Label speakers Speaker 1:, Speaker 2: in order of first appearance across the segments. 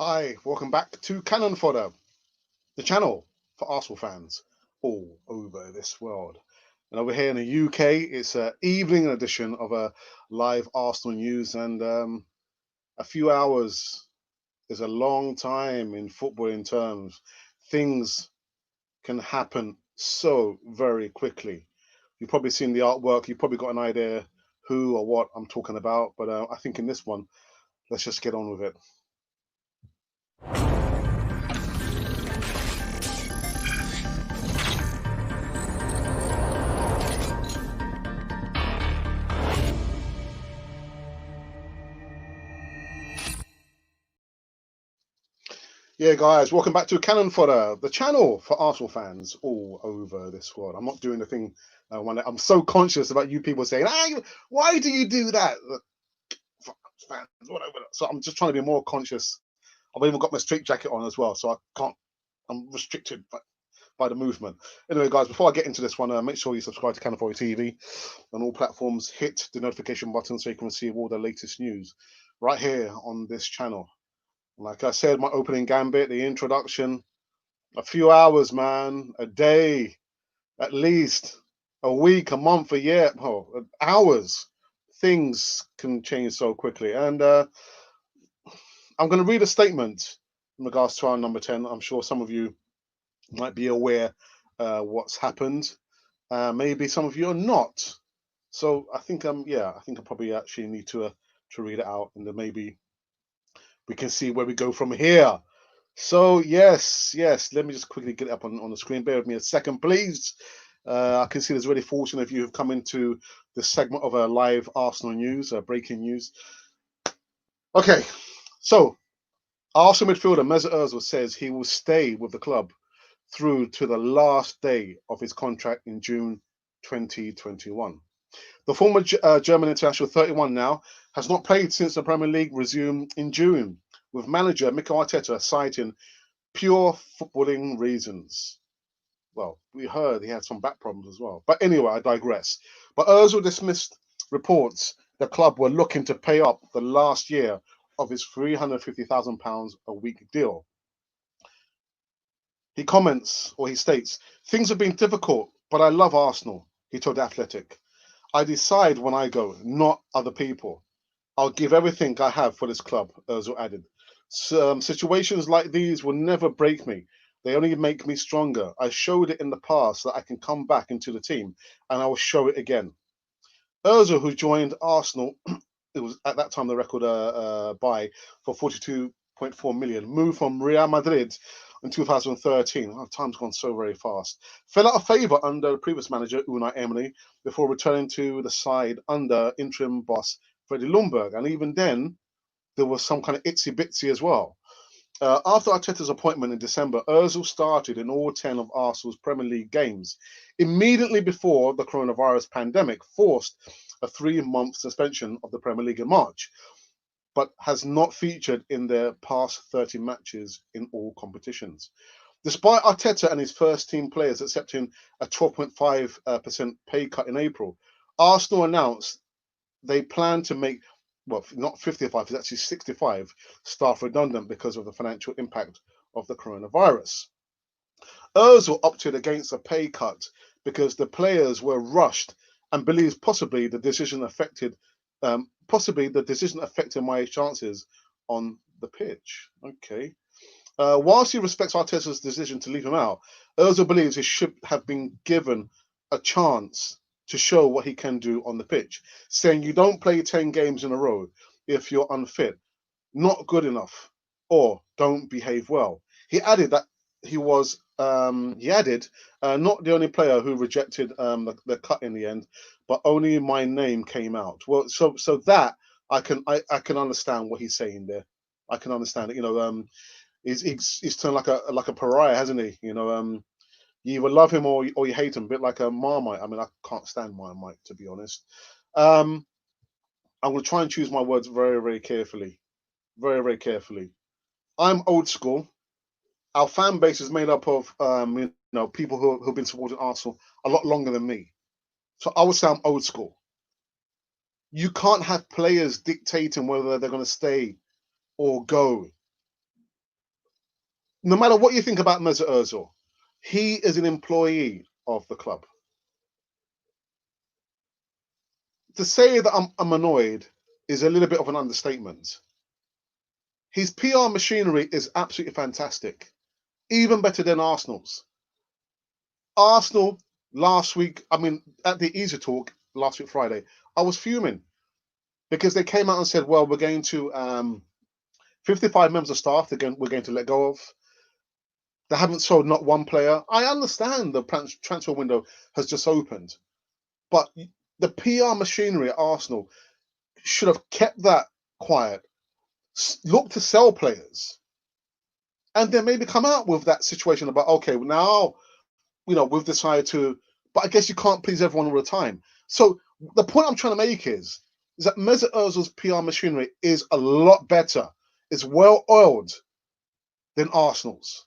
Speaker 1: Hi, welcome back to Cannon Fodder, the channel for Arsenal fans all over this world. And over here in the UK, it's an evening edition of a live Arsenal news, and a few hours is a long time in footballing terms. Things can happen so very quickly. You've probably seen the artwork, you've probably got an idea who or what I'm talking about, but I think in this one, let's just get on with it. Yeah, guys, welcome back to Cannon Fodder, the channel for Arsenal fans all over this world. I'm not doing the thing. I'm so conscious about you people saying, why do you do that? Fans, whatever. So I'm just trying to be more conscious. I've even got my straight jacket on as well, so I can't. I'm restricted by the movement. Anyway, guys, before I get into this one, make sure you subscribe to Cannon Fodder TV on all platforms. Hit the notification button so you can receive all the latest news right here on this channel. Like I said, my opening gambit, the introduction, a few hours, man, a day, at least a week, a month, a year, hours. Things can change so quickly. And I'm going to read a statement in regards to our number 10. I'm sure some of you might be aware what's happened. Maybe some of you are not. So I think I think I probably actually need to read it out, and then maybe we can see where we go from here. So yes, let me just quickly get it up on the screen. Bear with me a second, please. I can see there's already 14 of you who've come into this segment of a live Arsenal news, breaking news. Okay, so Arsenal midfielder Mesut Ozil says he will stay with the club through to the last day of his contract in June 2021. The former German international, 31 now, has not played since the Premier League resumed in June, with manager Mikel Arteta citing pure footballing reasons. Well, we heard he had some back problems as well. But anyway, I digress. But Ozil dismissed reports the club were looking to pay up the last year of his £350,000 a week deal. He comments, or he states, things have been difficult, but I love Arsenal, he told the Athletic. I decide when I go, not other people. I'll give everything I have for this club, Ozil added. Situations like these will never break me. They only make me stronger. I showed it in the past that I can come back into the team, and I will show it again. Ozil, who joined Arsenal, it was at that time the record buy for 42.4 million, moved from Real Madrid in 2013. Oh, time's gone so very fast. Fell out of favour under the previous manager, Unai Emery, before returning to the side under interim boss Freddie Ljungberg. And even then, there was some kind of itsy bitsy as well. After Arteta's appointment in December, Ozil started in all 10 of Arsenal's Premier League games, immediately before the coronavirus pandemic forced a 3-month suspension of the Premier League in March, but has not featured in their past 30 matches in all competitions. Despite Arteta and his first team players accepting a 12.5% pay cut in April, Arsenal announced they plan to make, well, not 55, it's actually 65 staff redundant because of the financial impact of the coronavirus. Ozil opted against a pay cut because the players were rushed and believes possibly the decision affected my chances on the pitch. Okay. Whilst he respects Arteta's decision to leave him out, Ozil believes he should have been given a chance to show what he can do on the pitch, saying you don't play 10 games in a row if you're unfit, not good enough, or don't behave well. He added that not the only player who rejected the cut in the end, but only my name came out. Well, so that I can understand what he's saying there. I can understand it. He's turned like a pariah, hasn't he? You either love him or you hate him, a bit like a Marmite. I mean, I can't stand Marmite, to be honest. Um, I'm going to try and choose my words very, very carefully. Very, very carefully. I'm old school. Our fan base is made up of people who've been supporting Arsenal a lot longer than me. So I would say I'm old school. You can't have players dictating whether they're going to stay or go. No matter what you think about Mesut Ozil, he is an employee of the club. To say that I'm annoyed is a little bit of an understatement. His PR machinery is absolutely fantastic, even better than Arsenal's. Arsenal last week, I mean, at the Easy Talk last week Friday, I was fuming because they came out and said, well, we're going to 55 members of staff we're going to let go of. They haven't sold not one player. I understand the transfer window has just opened, but the PR machinery at Arsenal should have kept that quiet, look to sell players, and then maybe come out with that situation about, okay, now, we've decided to, but I guess you can't please everyone all the time. So the point I'm trying to make is that Mesut Ozil's PR machinery is a lot better, it's well oiled than Arsenal's.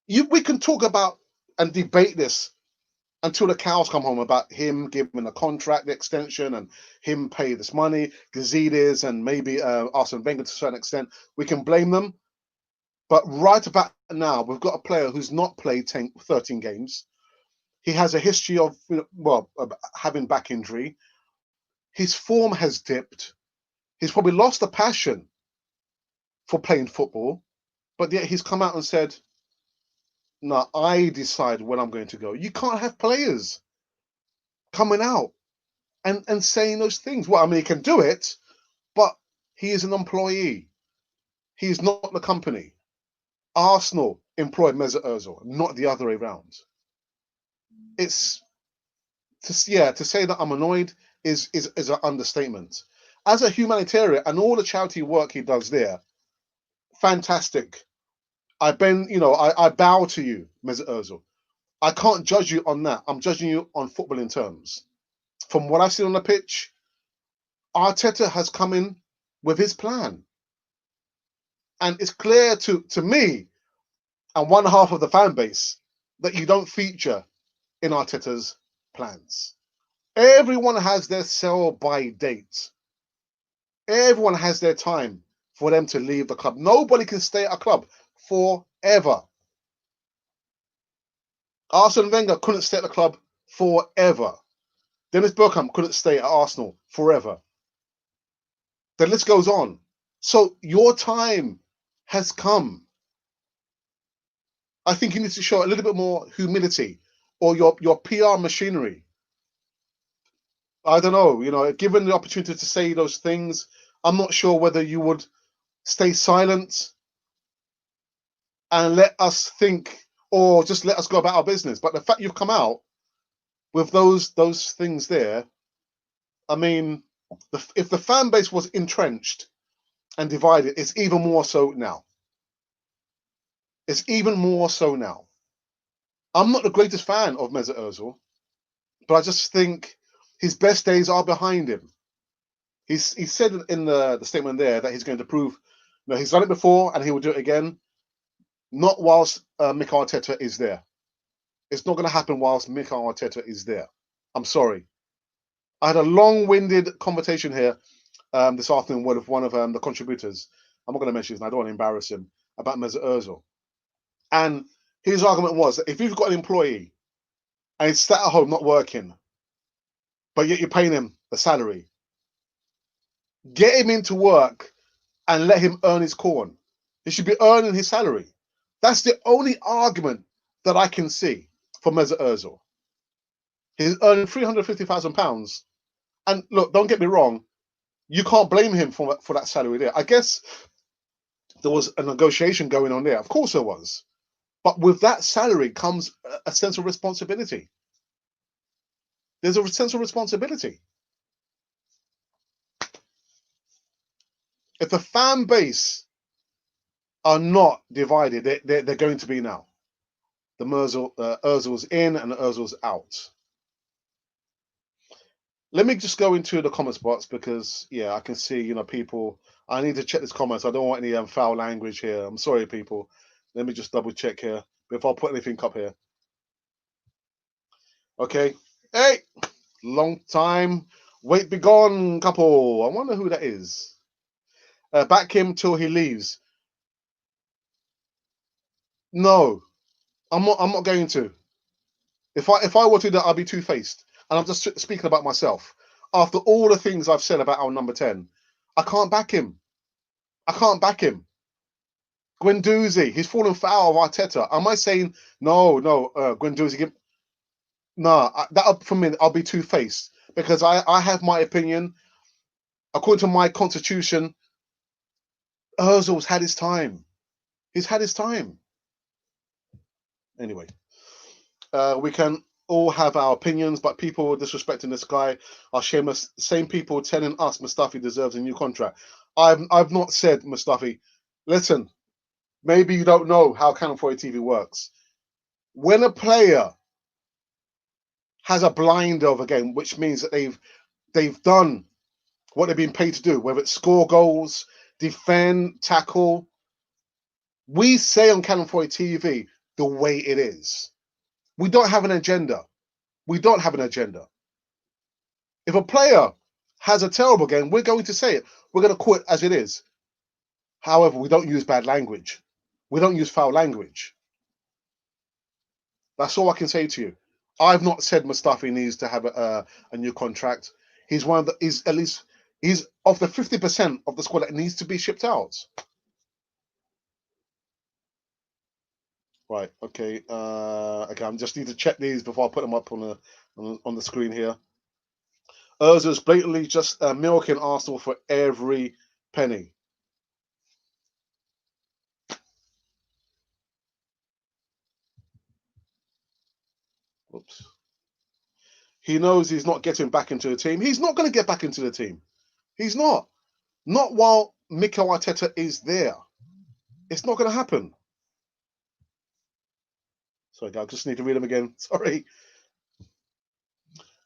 Speaker 1: We can talk about and debate this until the cows come home about him giving a contract extension and him pay this money, Gazidis and maybe Arsene Wenger to a certain extent. We can blame them. But right about now, we've got a player who's not played 13 games. He has a history of, having back injury. His form has dipped. He's probably lost the passion for playing football. But yet he's come out and said, no, I decide when I'm going to go. You can't have players coming out and saying those things. Well, I mean, he can do it, but he is an employee. He is not the company. Arsenal employed Mesut Ozil, not the other way around. It's to say that I'm annoyed is an understatement. As a humanitarian and all the charity work he does there, fantastic. I bow to you, Mesut Ozil. I can't judge you on that. I'm judging you on footballing terms. From what I've seen on the pitch, Arteta has come in with his plan. And it's clear to me and one half of the fan base that you don't feature in Arteta's plans. Everyone has their sell by date. Everyone has their time for them to leave the club. Nobody can stay at a club forever. Arsene Wenger couldn't stay at the club forever. Dennis Bergkamp couldn't stay at Arsenal forever. The list goes on. So your time has come. I think you need to show a little bit more humility, or your PR machinery. I don't know, given the opportunity to say those things, I'm not sure whether you would stay silent and let us think, or just let us go about our business. But the fact you've come out with those things there, I mean, if the fan base was entrenched and divided, it's even more so now. It's even more so now. I'm not the greatest fan of Mesut Ozil, but I just think his best days are behind him. He said in the statement there that he's going to prove, he's done it before and he will do it again. Not whilst Mikel Arteta is there. It's not going to happen whilst Mikel Arteta is there. I'm sorry. I had a long-winded conversation here this afternoon with one of the contributors. I'm not going to mention his name. I don't want to embarrass him, about Mesut Ozil. And his argument was that if you've got an employee and he's sat at home not working, but yet you're paying him a salary, get him into work and let him earn his corn. He should be earning his salary. That's the only argument that I can see for Mesut Ozil. He's earning £350,000. And look, don't get me wrong, you can't blame him for that salary there. I guess there was a negotiation going on there. Of course there was. But with that salary comes a sense of responsibility. There's a sense of responsibility. If the fan base are not divided, they're going to be now. The Ozil's in and the Ozil's out. Let me just go into the comments box because, I can see, people. I need to check this comments. I don't want any foul language here. I'm sorry, people. Let me just double check here before I put anything up here. Okay. Hey, long time. Wait be gone, couple. I wonder who that is. Back him till he leaves. No, I'm not going to. If I were to do that, I'd be two-faced. And I'm just speaking about myself. After all the things I've said about our number 10, I can't back him. I can't back him. Guendouzi, he's fallen foul of Arteta. Am I saying no, Guendouzi? Nah, that for me, I'll be two-faced because I have my opinion. According to my constitution, Ozil's had his time. He's had his time. Anyway, we can all have our opinions, but people disrespecting this guy are shameless. Same people telling us Mustafi deserves a new contract. I've not said Mustafi. Listen, maybe you don't know how Canal 4 TV works. When a player has a blinder of a game, which means that they've done what they've been paid to do, whether it's score goals, defend, tackle, we say on Canal 4 TV the way it is. We don't have an agenda. We don't have an agenda. If a player has a terrible game, we're going to say it. We're going to call it as it is. However, we don't use bad language. We don't use foul language. That's all I can say to you. I've not said Mustafi needs to have a new contract. He's one of the. He's at least he's of the 50% of the squad that needs to be shipped out. Right. Okay. Okay. I just need to check these before I put them up on the screen here. Ozil's blatantly just milking Arsenal for every penny. Oops. He knows he's not getting back into the team. He's not going to get back into the team. He's not. Not while Mikel Arteta is there. It's not going to happen. Sorry, I just need to read them again. Sorry.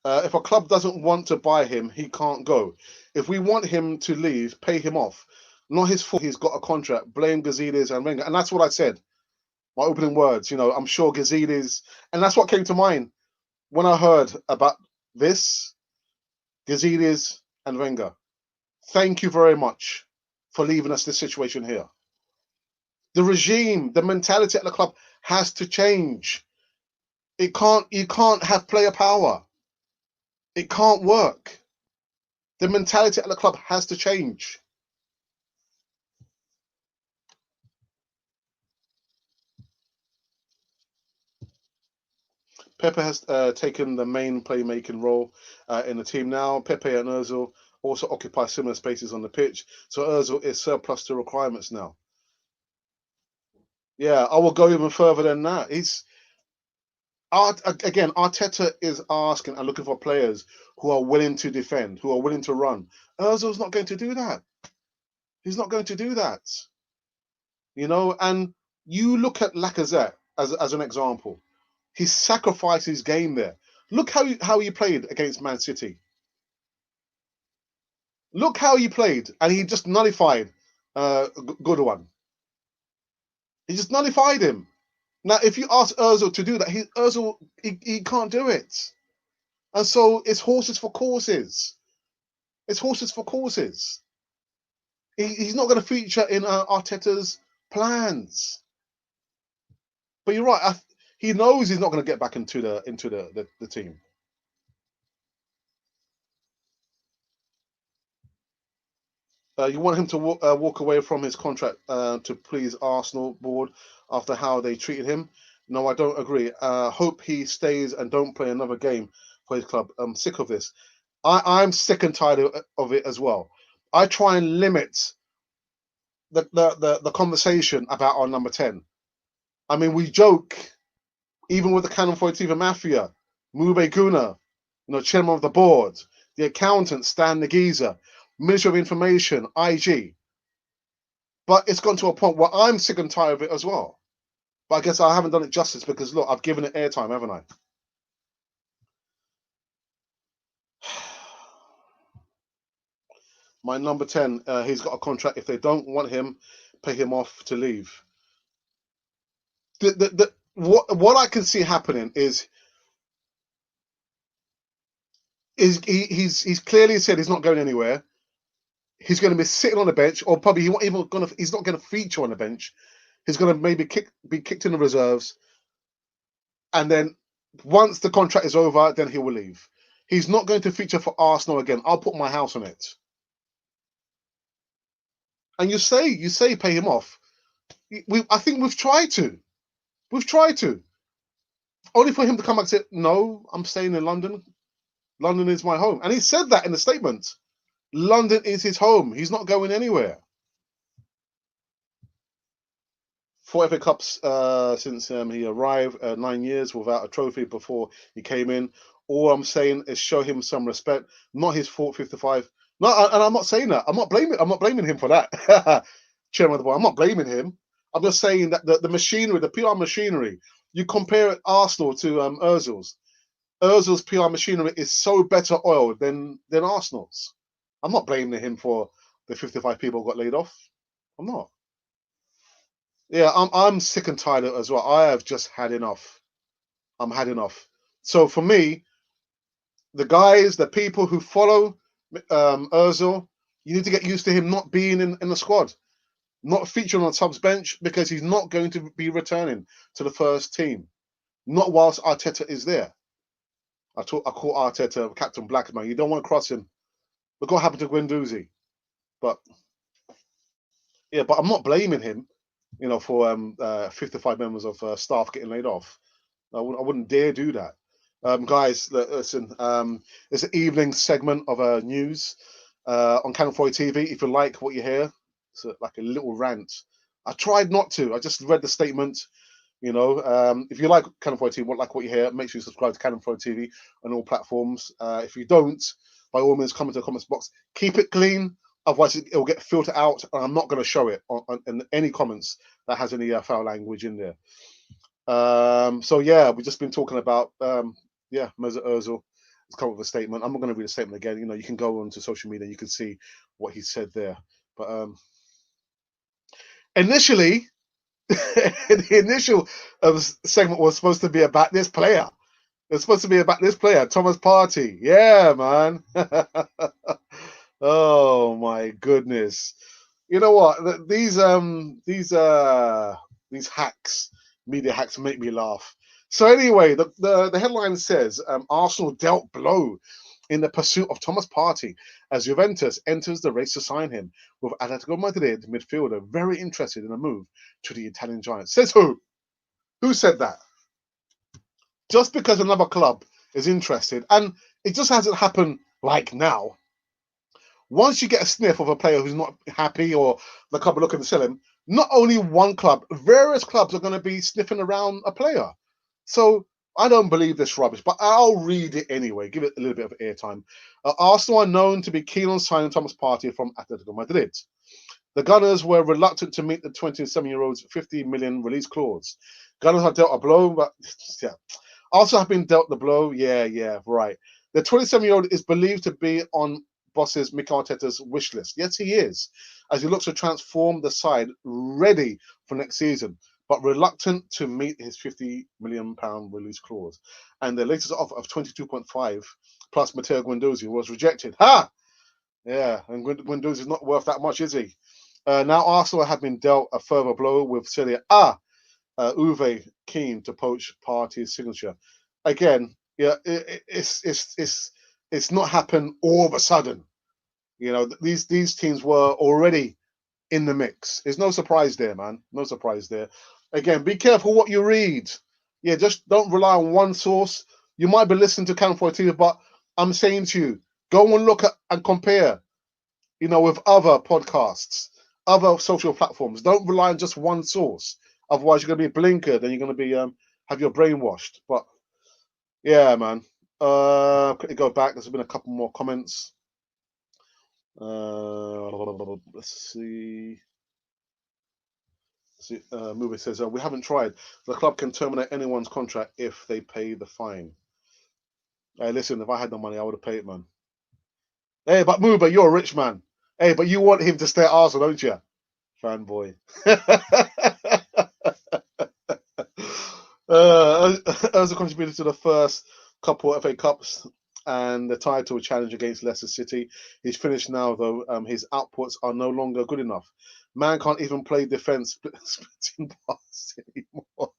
Speaker 1: If a club doesn't want to buy him, he can't go. If we want him to leave, pay him off. Not his fault he's got a contract. Blame Gazidis and Wenger. And that's what I said. My opening words, I'm sure Gazidis. And that's what came to mind when I heard about this, Gazidis and Wenger. Thank you very much for leaving us this situation here. The regime, the mentality at the club has to change. You can't have player power. It can't work. The mentality at the club has to change. Pepe has taken the main playmaking role in the team now. Pepe and Ozil also occupy similar spaces on the pitch. So Ozil is surplus to requirements now. Yeah, I will go even further than that. Again, Arteta is asking and looking for players who are willing to defend, who are willing to run. Ozil's not going to do that. He's not going to do that. And you look at Lacazette as an example. He sacrificed his game there. Look how he played against Man City. Look how he played, and he just nullified Goodwin. He just nullified him. Now, if you ask Ozil to do that, he can't do it. And so it's horses for courses. It's horses for courses. He's not going to feature in Arteta's plans. But you're right. He knows he's not going to get back into the team. You want him to walk away from his contract to please Arsenal board after how they treated him? No, I don't agree. Hope he stays and don't play another game for his club. I'm sick of this. I'm sick and tired of it as well. I try and limit the conversation about our number 10. I mean, we joke, even with the Canon 40 Mafia, Mube Guna, chairman of the board, the accountant, Stan Nagiza, Ministry of Information, IG. But it's gone to a point where I'm sick and tired of it as well. But I guess I haven't done it justice because, look, I've given it airtime, haven't I? My number 10, he's got a contract. If they don't want him, pay him off to leave. What I can see happening is he's clearly said he's not going anywhere. He's going to be sitting on the bench, or probably he's not going to feature on the bench. He's going to maybe be kicked in the reserves, and then once the contract is over, then he will leave. He's not going to feature for Arsenal again. I'll put my house on it. And you say pay him off. I think we've tried to. We've tried to. Only for him to come back and say, no, I'm staying in London. London is my home. And he said that in the statement. London is his home. He's not going anywhere. 4 FA Cups since he arrived, 9 years without a trophy before he came in. All I'm saying is show him some respect. Not his fault, 55. No, and I'm not saying that. I'm not blaming him for that. Chairman of the board, I'm not blaming him. I'm just saying that the machinery, the PR machinery, you compare Arsenal to Ozil's. Ozil's PR machinery is so better oiled than Arsenal's. I'm not blaming him for the 55 people who got laid off. I'm not. Yeah, I'm sick and tired of it as well. I have just had enough. I'm had enough. So for me, the people who follow Ozil, you need to get used to him not being in the squad, not featuring on subs bench, because he's not going to be returning to the first team, not whilst Arteta is there. I call Arteta Captain Blackman. You don't want to cross him. Look what happened to Guendouzi. But yeah, but I'm not blaming him, for 55 members of staff getting laid off. I wouldn't dare do that. Guys, listen, it's an evening segment of news on Canal 4 TV. If you like what you hear, it's like a little rant. I tried not to. I just read the statement. If you like Canal 4 TV, like what you hear, make sure you subscribe to Canal 4 TV on all platforms. If you don't, by all means, comment in the comments box. Keep it clean, otherwise it will get filtered out, and I'm not going to show it in any comments that has any foul language in there. So yeah, we've just been talking about Mesut Ozil has come up with a statement. I'm not going to read the statement again. You can go onto social media, you can see what he said there. But initially, the initial segment was supposed to be about this player. It's supposed to be about this player, Thomas Partey. Yeah, man. Oh my goodness. You know what? These hacks, media hacks, make me laugh. So anyway, the headline says Arsenal dealt blow in the pursuit of Thomas Partey as Juventus enters the race to sign him, with Atletico Madrid midfielder very interested in a move to the Italian giant. Says who? Who said that? Just because another club is interested, and it just hasn't happened like now. Once you get a sniff of a player who's not happy or the club are looking to sell him, not only one club, various clubs are going to be sniffing around a player. So I don't believe this rubbish, but I'll read it anyway, give it a little bit of airtime. Arsenal are known to be keen on signing Thomas Partey from Atletico Madrid. The Gunners were reluctant to meet the 27-year-old's 50 million release clause. Gunners have dealt a blow, but yeah. Also have been dealt the blow. Yeah, right. The 27-year-old is believed to be on bosses Mikel Arteta's wish list. Yes, he is, as he looks to transform the side ready for next season, but reluctant to meet his £50 million release clause. And the latest offer of 22.5 plus Matteo Guendouzi was rejected. Ha! Yeah, and Guendouzi is not worth that much, is he? Now Arsenal have been dealt a further blow with Serie A. Uwe keen to poach Partey's signature. Again, yeah, it's not happened all of a sudden. These teams were already in the mix. There's no surprise there, man. No surprise there. Again, be careful what you read. Yeah, just don't rely on one source. You might be listening to Canal 4 TV, but I'm saying to you, go and look at and compare, with other podcasts, other social platforms. Don't rely on just one source. Otherwise, you're going to be blinkered and you're going to be have your brain washed. But yeah, man. Quickly go back. There's been a couple more comments. Let's see. Movie says we haven't tried. The club can terminate anyone's contract if they pay the fine. Hey, listen, if I had the money, I would have paid it, man. Hey, but Muba, you're a rich man. Hey, but you want him to stay at Arsenal, don't you? Fanboy. As a contributor to the first couple of FA Cups, and the title challenge against Leicester City. He's finished now, though. His outputs are no longer good enough. Man can't even play defense splitting pass anymore.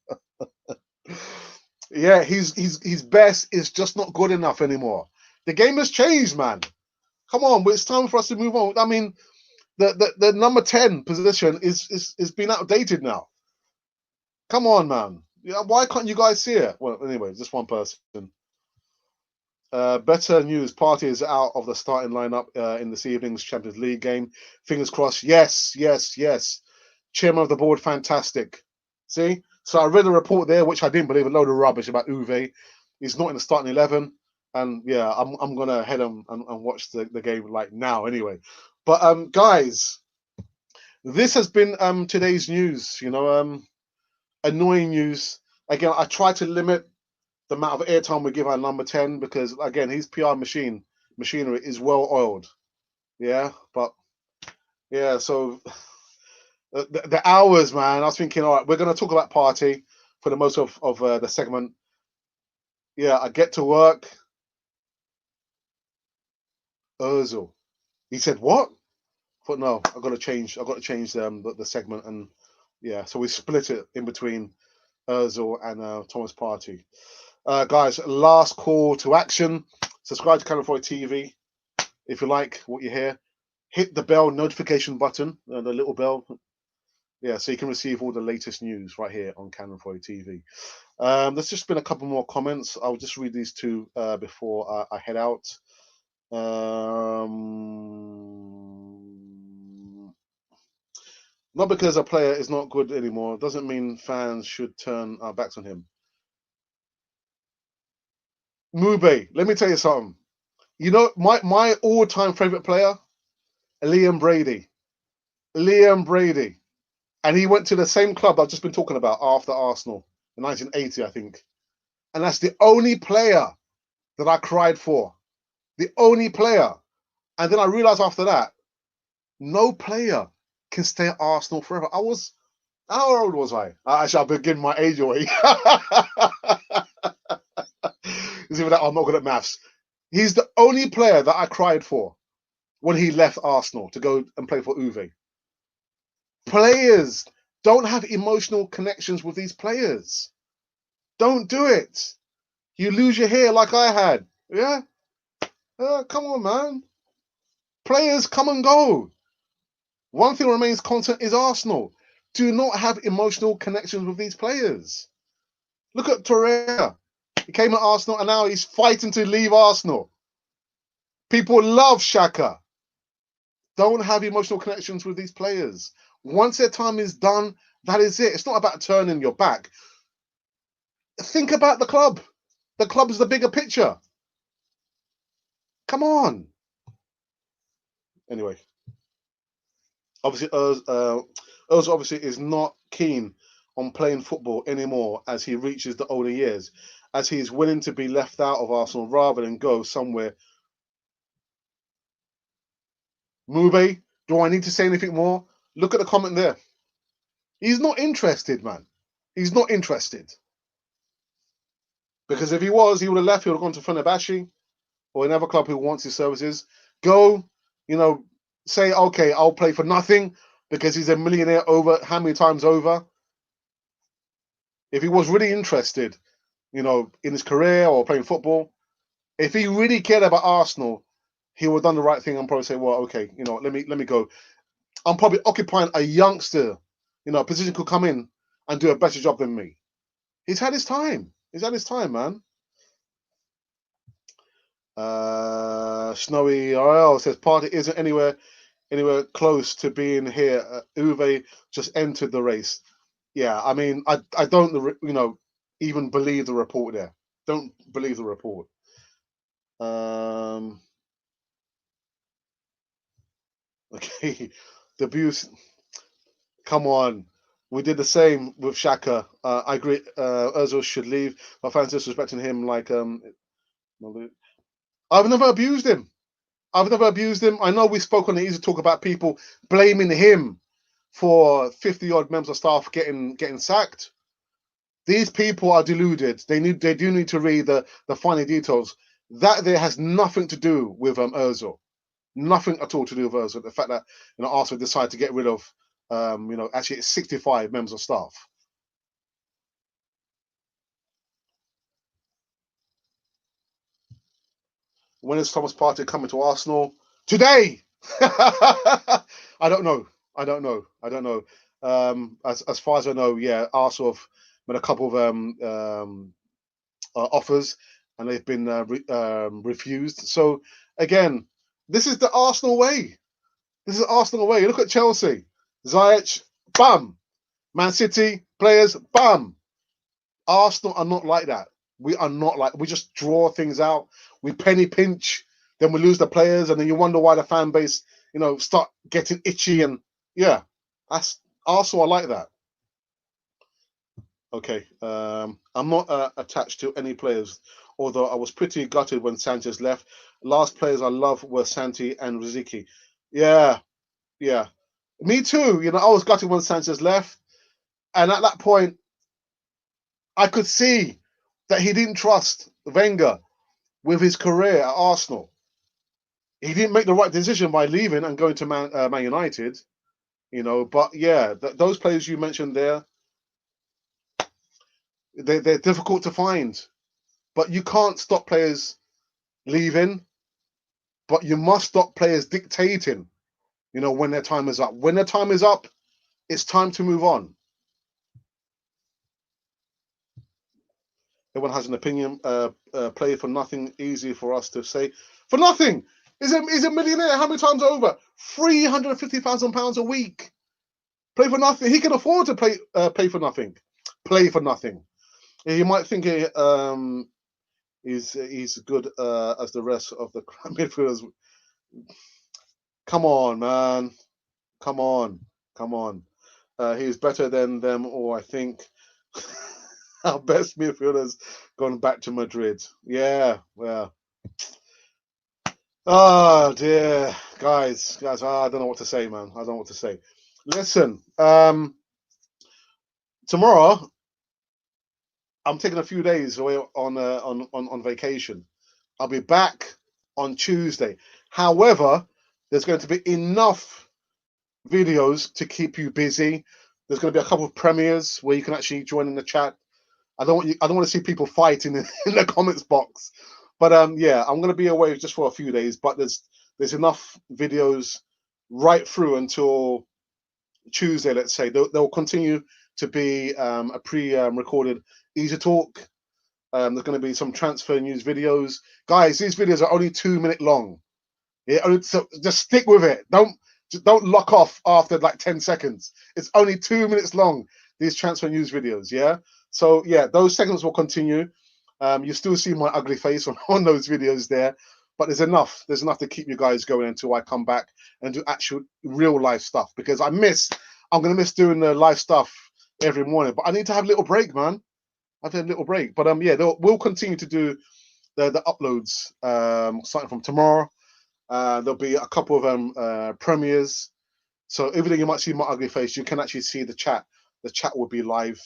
Speaker 1: Yeah, his best is just not good enough anymore. The game has changed, man. Come on, but it's time for us to move on. I mean, the number 10 position is been outdated now. Come on, man. Yeah, why can't you guys see it? Well, anyway, just one person. Better news: Partey is out of the starting lineup in this evening's Champions League game. Fingers crossed. Yes, yes, yes. Chairman of the board, fantastic. See, so I read a report there, which I didn't believe, a load of rubbish about Uwe. He's not in the starting 11, and yeah, I'm gonna head and watch the game like now anyway. But guys, this has been today's news. Annoying news. Again, I try to limit the amount of airtime we give our number 10 because again, his PR machinery is well oiled. Yeah, but yeah, so the hours, man. I was thinking, all right, we're gonna talk about Partey for the most of the segment. Yeah, I get to work. Ozil. He said what? But no, I got to change the segment, and yeah, so we split it in between Ozil and Thomas Partey. Guys, last call to action. Subscribe to Cannon Foy TV if you like what you hear. Hit the bell notification button, the little bell. Yeah, so you can receive all the latest news right here on Cannon Foy TV. There's just been a couple more comments. I'll just read these two before I head out. Not because a player is not good anymore doesn't mean fans should turn our backs on him. Mube, let me tell you something. You know, my all-time favorite player, Liam Brady. Liam Brady. And he went to the same club I've just been talking about after Arsenal in 1980, I think. And that's the only player that I cried for. The only player. And then I realized after that, no player can stay at Arsenal forever. How old was I? Actually, I've been giving my age away. Even that, I'm not good at maths. He's the only player that I cried for when he left Arsenal to go and play for Uwe. Players don't have emotional connections with these players. Don't do it. You lose your hair like I had. Yeah? Come on, man. Players come and go. One thing remains constant is Arsenal. Do not have emotional connections with these players. Look at Torreira. He came at Arsenal and now he's fighting to leave Arsenal. People love Xhaka. Don't have emotional connections with these players. Once their time is done, that is it. It's not about turning your back. Think about the club. The club is the bigger picture. Come on. Anyway, obviously, Ozil obviously is not keen on playing football anymore as he reaches the older years, as he is willing to be left out of Arsenal rather than go somewhere. Mube, do I need to say anything more? Look at the comment there. He's not interested, man. He's not interested. Because if he was, he would have left. He would have gone to Fenerbahce or another club who wants his services. Go, say, okay, I'll play for nothing because he's a millionaire over how many times over. If he was really interested, in his career or playing football, if he really cared about Arsenal, he would have done the right thing and probably say, well, okay, let me go. I'm probably occupying a youngster, a position could come in and do a better job than me. He's had his time. He's had his time, man. Snowy RL says Partey isn't anywhere close to being here. Uwe just entered the race. Yeah, I mean, I don't even believe the report there. Don't believe the report. Okay, the abuse. Come on. We did the same with Xhaka. I agree. Ozil should leave. My fans disrespecting him like I've never abused him. I know we spoke on the Easy Talk about people blaming him for 50-odd members of staff getting sacked. These people are deluded. They do need to read the finer details. That there has nothing to do with Ozil. Nothing at all to do with Ozil. The fact that Arsenal decided to get rid of actually it's 65 members of staff. When is Thomas Partey coming to Arsenal? Today. I don't know. I don't know. I don't know. As far as I know, yeah, Arsenal have made a couple of offers, and they've been refused. So again, this is the Arsenal way. This is Arsenal way. Look at Chelsea, Ziyech, bam. Man City players, bam. Arsenal are not like that. We are not like, we just draw things out. We penny pinch, then we lose the players, and then you wonder why the fan base, start getting itchy. And yeah, that's Arsenal are like that. Okay, I'm not attached to any players, although I was pretty gutted when Sanchez left. Last players I love were Santi and Riziki. Yeah, yeah, me too. I was gutted when Sanchez left, and at that point, I could see that he didn't trust Wenger with his career at Arsenal. He didn't make the right decision by leaving and going to Man United. But yeah, those players you mentioned there, they're difficult to find. But you can't stop players leaving, but you must stop players dictating, when their time is up. When their time is up, it's time to move on. Everyone has an opinion. Play for nothing, easy for us to say. For nothing! He's a millionaire. How many times over? £350,000 a week. Play for nothing. He can afford to pay for nothing. Play for nothing. You might think he's good as the rest of the midfielders. Come on, man. Come on. Come on. He's better than them all, I think. Our best midfielders gone back to Madrid. Yeah, well. Oh dear, guys, I don't know what to say, man. I don't know what to say. Listen, tomorrow I'm taking a few days away on vacation. I'll be back on Tuesday. However, there's going to be enough videos to keep you busy. There's going to be a couple of premieres where you can actually join in the chat. I don't want to see people fighting in the comments box. But yeah, I'm going to be away just for a few days. But there's enough videos right through until Tuesday. Let's say they'll continue to be a pre-recorded Easy Talk. There's going to be some transfer news videos, guys. These videos are only 2 minute long. Yeah, so just stick with it. Don't lock off after like 10 seconds. It's only 2 minutes long. These transfer news videos. Yeah. So yeah, those segments will continue. You still see my ugly face on those videos there, but there's enough. There's enough to keep you guys going until I come back and do actual real life stuff, because I'm going to miss doing the live stuff every morning. But I need to have a little break, man. I've had a little break. But yeah, we'll continue to do the uploads starting from tomorrow. There'll be a couple of premieres. So even though you might see my ugly face, you can actually see the chat. The chat will be live.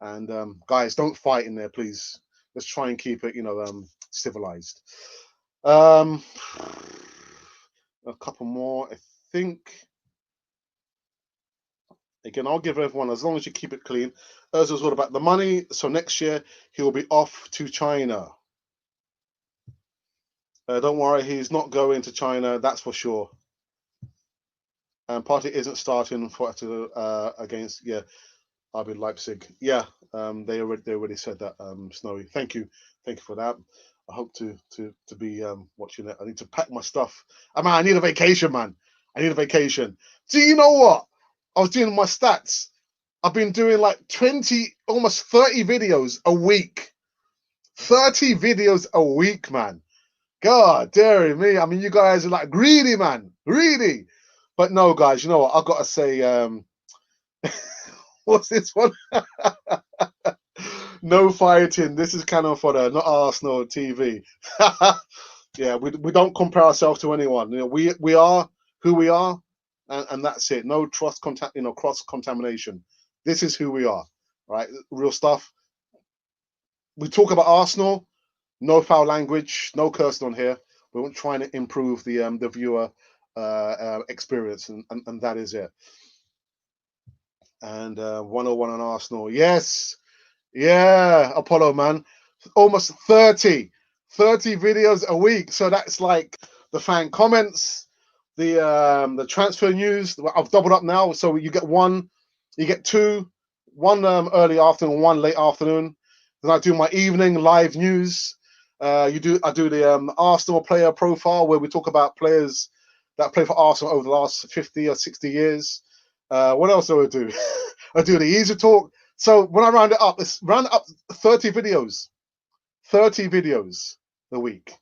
Speaker 1: And guys, don't fight in there, please. Let's try and keep it, civilized. A couple more, I think. Again, I'll give everyone, as long as you keep it clean. Ozil's all about the money. So next year, he will be off to China. Don't worry, he's not going to China, that's for sure. And Partey isn't starting for against RB Leipzig. Yeah, they already said that. Snowy, thank you for that. I hope to be watching it. I need to pack my stuff. I need a vacation, man. I need a vacation. Do you know what? I was doing my stats. I've been doing like 20, almost 30 videos a week. 30 videos a week, man. God, dearie me. I mean, you guys are like greedy, man. Greedy. But no, guys, you know what? I've got to say, what's this one? No fighting. This is Canon Fodder, not Arsenal TV. Yeah, we don't compare ourselves to anyone. We are who we are, and that's it. No cross contamination. This is who we are, right? Real stuff. We talk about Arsenal. No foul language, no cursing on here. We're trying to improve the viewer experience, and that is it. And 101 on Arsenal. Yes. Yeah, Apollo, man. Almost 30 videos a week. So that's like the fan comments, the transfer news. I've doubled up now. So you get one, you get two, one early afternoon, one late afternoon. Then I do my evening live news. I do the Arsenal player profile where we talk about players that play for Arsenal over the last 50 or 60 years. What else do I do? I do the easy talk. So when I round it up, it's round up 30 videos. 30 videos a week.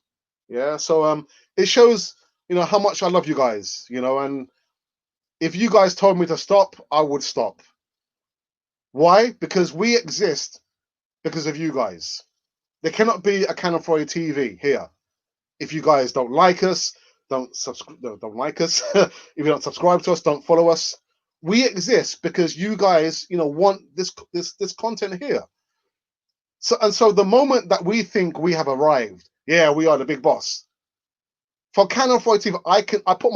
Speaker 1: Yeah. So it shows, how much I love you guys, and if you guys told me to stop, I would stop. Why? Because we exist because of you guys. There cannot be a Canon Freud TV here. If you guys don't like us, don't subscribe, don't like us. If you don't subscribe to us, don't follow us. We exist because you guys, want this content here. So the moment that we think we have arrived, yeah, we are the big boss. For Canon Freud TV, I put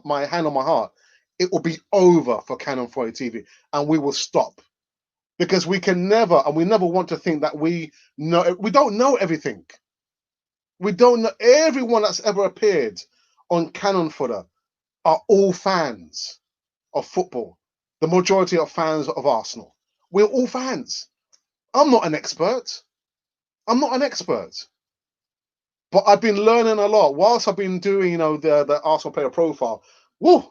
Speaker 1: my hand on my heart. It will be over for Canon Freud TV, and we will stop because we never want to think that we know. We don't know everything. We don't know. Everyone that's ever appeared on Canon Fodder are all fans of football. The majority are fans of Arsenal. We're all fans. I'm not an expert. I'm not an expert. But I've been learning a lot. Whilst I've been doing, the Arsenal player profile, woo,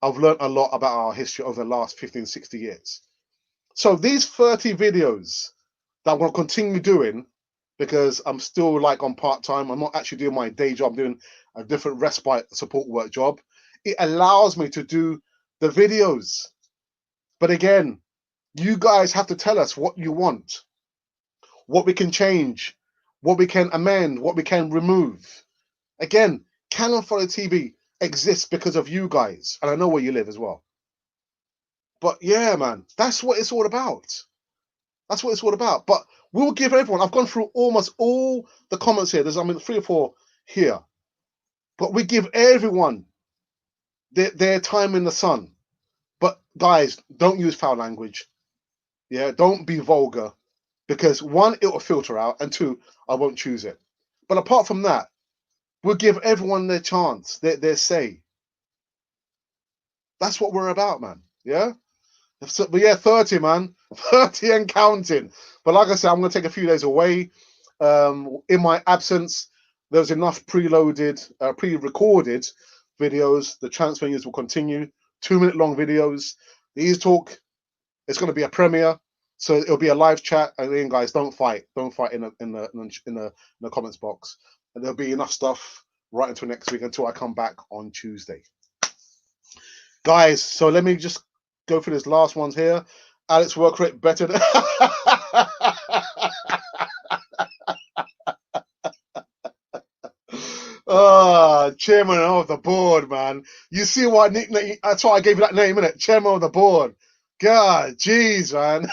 Speaker 1: I've learned a lot about our history over the last 15, 60 years. So these 30 videos that I'm going to continue doing, because I'm still like on part-time, I'm not actually doing my day job, I'm doing a different respite support work job. It allows me to do the videos. But again, you guys have to tell us what you want, what we can change, what we can amend, what we can remove. Again, Canon Follow TV exists because of you guys, and I know where you live as well. But yeah, man, that's what it's all about. That's what it's all about. But we'll give everyone. I've gone through almost all the comments here. There's, 3 or 4 here. But we give everyone their time in the sun. But guys, don't use foul language. Yeah, don't be vulgar, because 1, it will filter out, and 2, I won't choose it. But apart from that, we'll give everyone their chance, their say. That's what we're about, man. Yeah. So, but yeah, 30, man, 30 and counting. But like I said, I'm going to take a few days away. In my absence, there's enough pre-recorded videos. The transfer news will continue. 2-minute long videos. The Ease Talk, it's going to be a premiere, so it'll be a live chat. And again, guys, don't fight. Don't fight in the comments box. And there'll be enough stuff right until next week, until I come back on Tuesday. Guys, so let me just go through this last ones here. Alex work rate better than chairman of the board, man. You see what nickname? That's why I gave you that name, innit? Chairman of the board. God, jeez, man.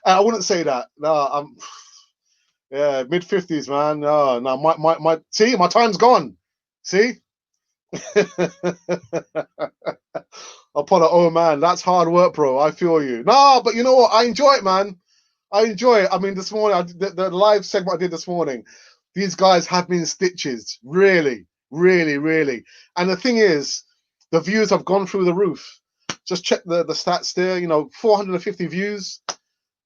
Speaker 1: I wouldn't say that. No, I'm mid-50s, man. No, my see, my time's gone. See? Apollo, oh man, that's hard work, bro. I feel you. No, but you know what? I enjoy it, man. I enjoy it. I mean, this morning, the live segment I did this morning, these guys have been stitches. Really, really, really. And the thing is, the views have gone through the roof. Just check the stats there. 450 views.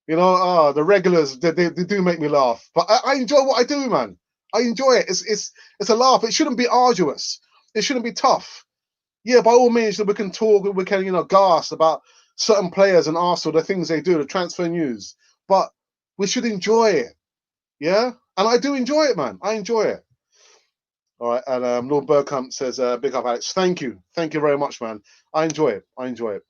Speaker 1: The regulars, they do make me laugh. But I enjoy what I do, man. I enjoy it. It's a laugh. It shouldn't be arduous. It shouldn't be tough. Yeah, by all means, we can talk, we can, gas about certain players and Arsenal, the things they do, the transfer news. But we should enjoy it. Yeah? And I do enjoy it, man. I enjoy it. All right. And Lord Burkamp says, big up, Alex. Thank you. Thank you very much, man. I enjoy it. I enjoy it.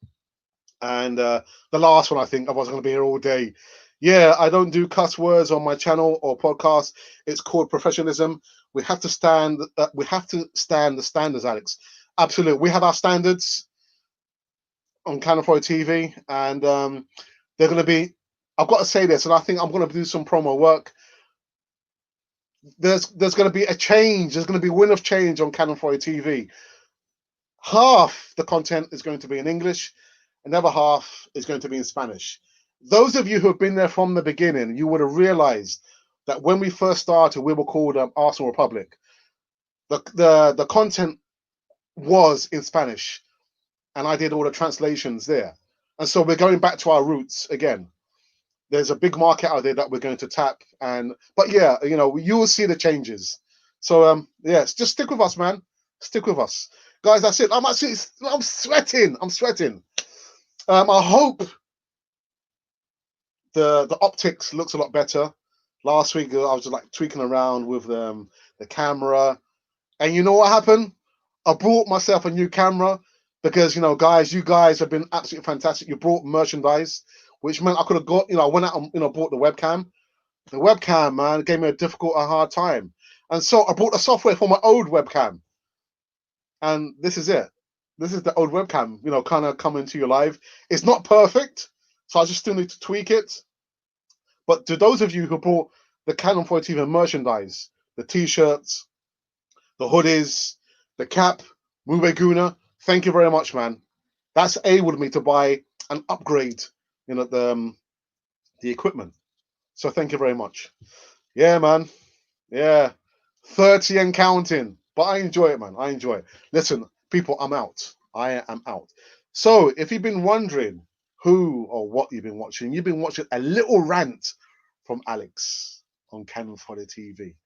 Speaker 1: And the last one, I think, I was going to be here all day. Yeah, I don't do cuss words on my channel or podcast. It's called professionalism. We have to stand the standards, Alex. Absolutely. We have our standards on Canon Pro TV, and they're going to be, I've got to say this, and I think I'm going to do some promo work. there's going to be a change. There's going to be wind of change on Canon 4 TV. Half the content is going to be in English, another half is going to be in Spanish. Those of you who have been there from the beginning, you would have realized that when we first started, we were called Arsenal Republic. The content was in Spanish, and I did all the translations there. And so we're going back to our roots again. There's a big market out there that we're going to tap, but yeah, you know, you will see the changes. So yes, just stick with us, man. Stick with us, guys. That's it. I'm sweating. I'm sweating. I hope the optics looks a lot better. Last week I was just like tweaking around with the camera, and you know what happened? I brought myself a new camera because, you know, guys, you guys have been absolutely fantastic. You brought merchandise, which meant I could have got, you know, I went out and, you know, bought the webcam. The webcam, man, gave me a hard time. And so I bought the software for my old webcam. And this is it. This is the old webcam, you know, kind of coming to you live. It's not perfect, so I just still need to tweak it. But to those of you who bought the Canon 4 TV merchandise, the t-shirts, the hoodies, the cap, Mube Guna, thank you very much, man. That's enabled me to buy and upgrade, you know, the equipment. So thank you very much. Yeah, man. Yeah. 30 and counting. But I enjoy it, man. I enjoy it. Listen, people, I'm out. I am out. So if you've been wondering who or what you've been watching a little rant from Alex on Canon Fodder TV.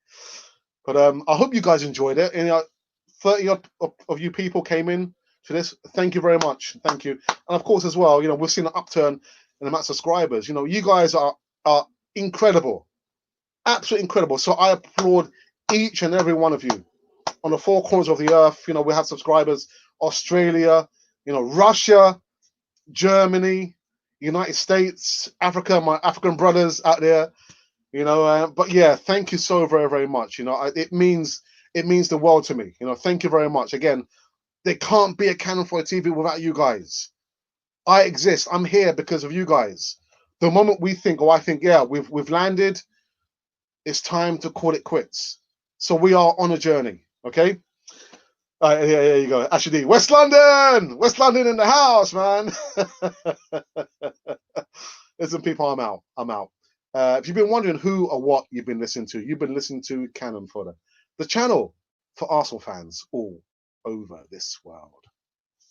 Speaker 1: But I hope you guys enjoyed it. And 30 of you people came in to this. Thank you very much. Thank you. And of course, as well, you know, we've seen an upturn in the amount of subscribers. You know, you guys are incredible. Absolutely incredible. So I applaud each and every one of you on the four corners of the earth. You know, we have subscribers, Australia, you know, Russia, Germany, United States, Africa, my African brothers out there, you know, but yeah, thank you so very, very much. You know, it means the world to me. You know, thank you very much. Again, there can't be a Canon 4 TV without you guys. I exist. I'm here because of you guys. The moment we think, or I think, yeah, we've landed, it's time to call it quits. So we are on a journey, okay? Yeah, there you go. Actually, West London in the house, man. Listen, people, I'm out. I'm out. If you've been wondering who or what you've been listening to, you've been listening to Canon Fodder, the channel for Arsenal fans all over this world.